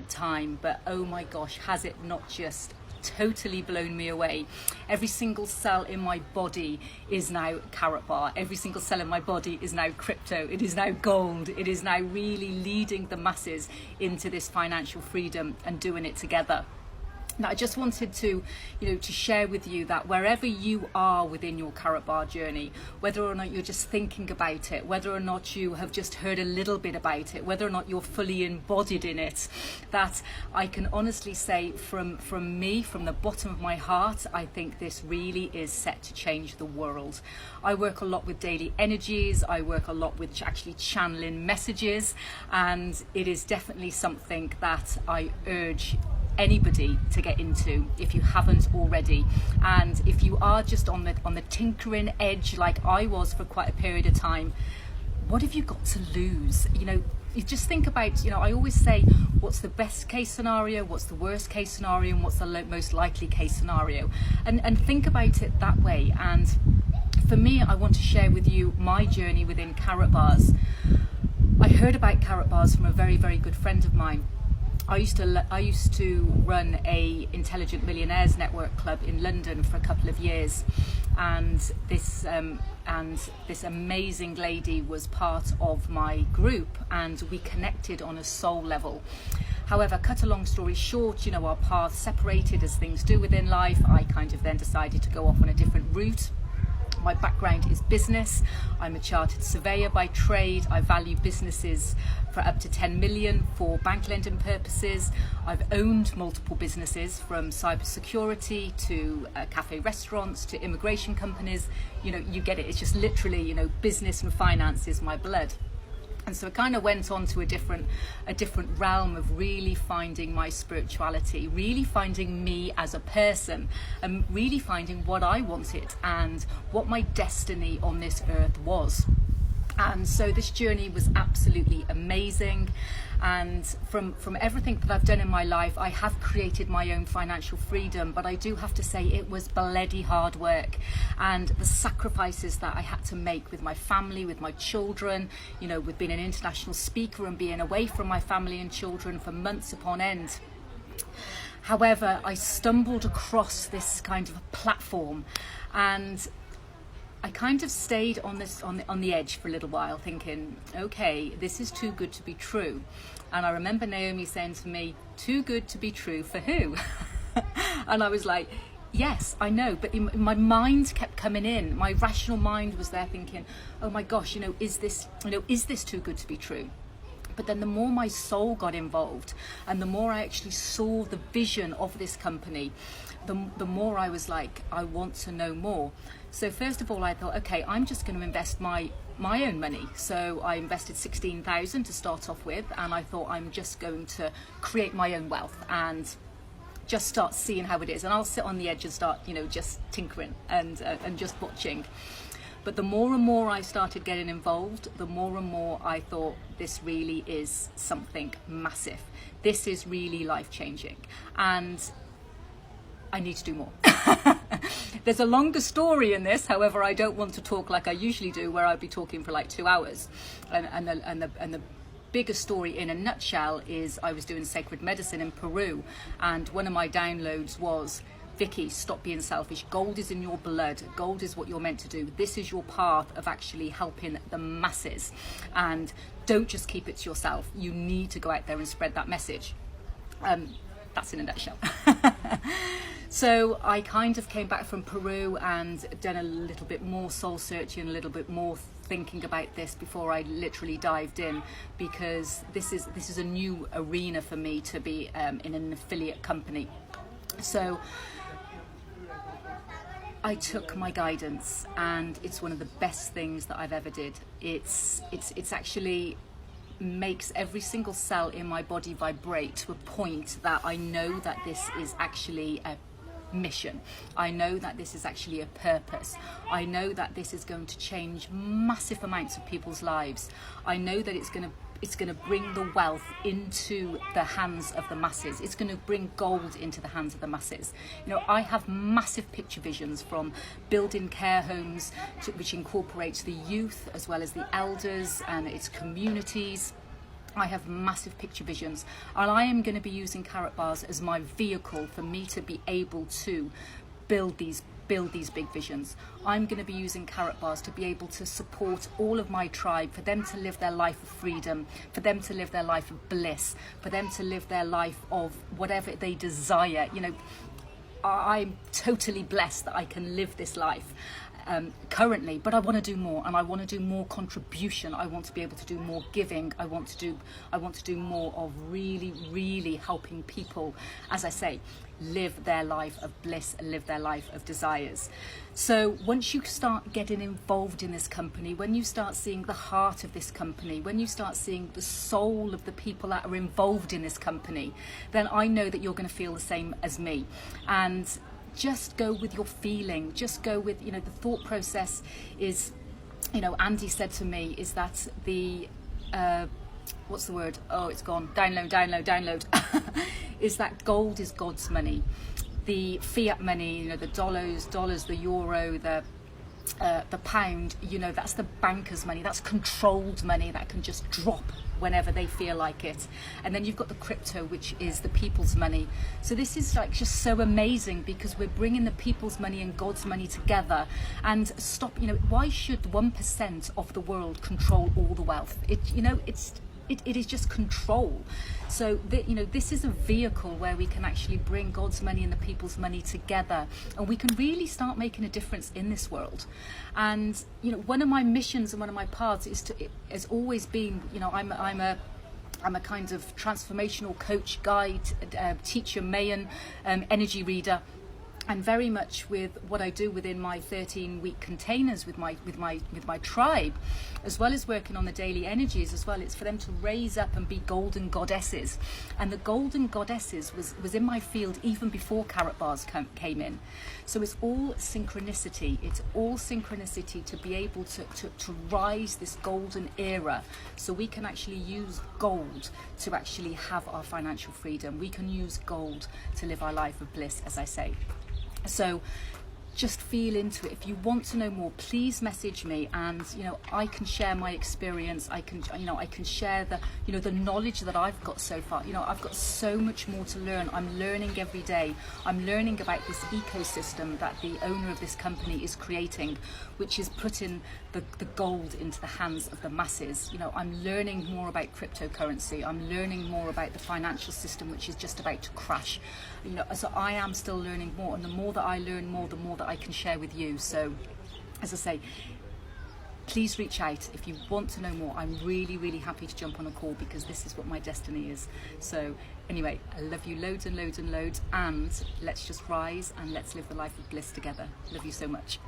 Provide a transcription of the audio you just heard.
time, but oh my gosh, has it not just totally blown me away. Every single cell in my body is now Karatbar. Every single cell in my body is now crypto. It is now gold. It is now really leading the masses into this financial freedom and doing it together. Now, I just wanted to, to share with you that wherever you are within your Karatbar journey, whether or not you're just thinking about it, whether or not you have just heard a little bit about it, whether or not you're fully embodied in it, that I can honestly say from me, from the bottom of my heart, I think this really is set to change the world. I work a lot with daily energies. I work a lot with actually channeling messages, and it is definitely something that I urge anybody to get into if you haven't already. And if you are just on the tinkering edge like I was for quite a period of time, what have you got to lose? You just think about, I always say, what's the best case scenario, what's the worst case scenario, and what's the most likely case scenario, and think about it that way. And for me, I want to share with you my journey within Karatbars. I heard about Karatbars from a very, very good friend of mine. I used to run a Intelligent Millionaires Network club in London for a couple of years, and this amazing lady was part of my group, and we connected on a soul level. However, cut a long story short, our paths separated as things do within life. I kind of then decided to go off on a different route. My background is business. I'm a chartered surveyor by trade. I value businesses for up to 10 million for bank lending purposes. I've owned multiple businesses, from cybersecurity to cafe restaurants to immigration companies. You get it. It's just literally, business and finance is my blood. And so it kind of went on to a different realm of really finding my spirituality, really finding me as a person, and really finding what I wanted and what my destiny on this earth was. And so this journey was absolutely amazing. And from everything that I've done in my life, I have created my own financial freedom, but I do have to say it was bloody hard work. And the sacrifices that I had to make with my family, with my children, with being an international speaker and being away from my family and children for months upon end. However, I stumbled across this kind of a platform, and I kind of stayed on the edge for a little while, thinking, okay, this is too good to be true. And I remember Naomi saying to me, too good to be true for who? And I was like, yes, I know. But my mind kept coming in. My rational mind was there thinking, oh my gosh, is this too good to be true? But then the more my soul got involved, and the more I actually saw the vision of this company, the more I was like, I want to know more. So first of all, I thought, okay, I'm just going to invest my own money. So I invested 16,000 to start off with, and I thought I'm just going to create my own wealth and just start seeing how it is. And I'll sit on the edge and start, just tinkering and just watching. But the more and more I started getting involved, the more and more I thought, this really is something massive. This is really life-changing, and I need to do more. There's a longer story in this, however, I don't want to talk like I usually do, where I'd be talking for like 2 hours. And the bigger story in a nutshell is I was doing sacred medicine in Peru, and one of my downloads was, Vicky, stop being selfish. Gold is in your blood. Gold is what you're meant to do. This is your path of actually helping the masses. And don't just keep it to yourself. You need to go out there and spread that message. That's in a nutshell. So I kind of came back from Peru and done a little bit more soul searching, a little bit more thinking about this before I literally dived in, because this is a new arena for me to be in an affiliate company. So I took my guidance, and it's one of the best things that I've ever did. It's actually makes every single cell in my body vibrate to a point that I know that this is actually a mission. I know that this is actually a purpose. I know that this is going to change massive amounts of people's lives. I know that it's going to bring the wealth into the hands of the masses. It's going to bring gold into the hands of the masses. I have massive picture visions, from building care homes which incorporates the youth as well as the elders and its communities. I have massive picture visions, and I am going to be using Karatbars as my vehicle for me to be able to build these big visions. I'm going to be using Karatbars to be able to support all of my tribe, for them to live their life of freedom, for them to live their life of bliss, for them to live their life of whatever they desire. You know, I'm totally blessed that I can live this life currently, but I want to do more, and I want to do more contribution. I want to be able to do more giving. I want to do more of really helping people, as I say, live their life of bliss and live their life of desires. So once you start getting involved in this company, when you start seeing the heart of this company, when you start seeing the soul of the people that are involved in this company, then I know that you're going to feel the same as me. And just go with your feeling, just go with, you know, the thought process is, you know, Andy said to me, is that the what's the word, oh, it's gone, download is that gold is God's money. The fiat money, you know, the dollars, the euro, the pound, you know, that's the banker's money. That's controlled money that can just drop whenever they feel like it. And then you've got the crypto, which is the people's money. So this is like just so amazing, because we're bringing the people's money and God's money together. And stop, you know, why should 1% of the world control all the wealth? It, you know, it is just control. So you know, this is a vehicle where we can actually bring God's money and the people's money together, and we can really start making a difference in this world. And you know, one of my missions and one of my paths has always been, you know, I'm a kind of transformational coach, guide, teacher, Mayan, energy reader. And very much with what I do within my 13-week containers with my tribe, as well as working on the daily energies as well. It's for them to raise up and be golden goddesses. And the golden goddesses was in my field even before Karatbars came in. So it's all synchronicity. It's all synchronicity to be able to rise this golden era, so we can actually use gold to actually have our financial freedom. We can use gold to live our life of bliss, as I say. So just feel into it. If you want to know more, please message me, and you know, I can share my experience. I can share the knowledge that I've got so far. You know, I've got so much more to learn. I'm learning every day. I'm learning about this ecosystem that the owner of this company is creating, which is putting the gold into the hands of the masses. You know, I'm learning more about cryptocurrency. I'm learning more about the financial system, which is just about to crash. You know, so I am still learning more, and the more that I learn more, the more that I can share with you. So, as I say, please reach out if you want to know more. I'm really happy to jump on a call, because this is what my destiny is. So anyway, I love you loads and loads and loads, and let's just rise and let's live the life of bliss together. Love you so much.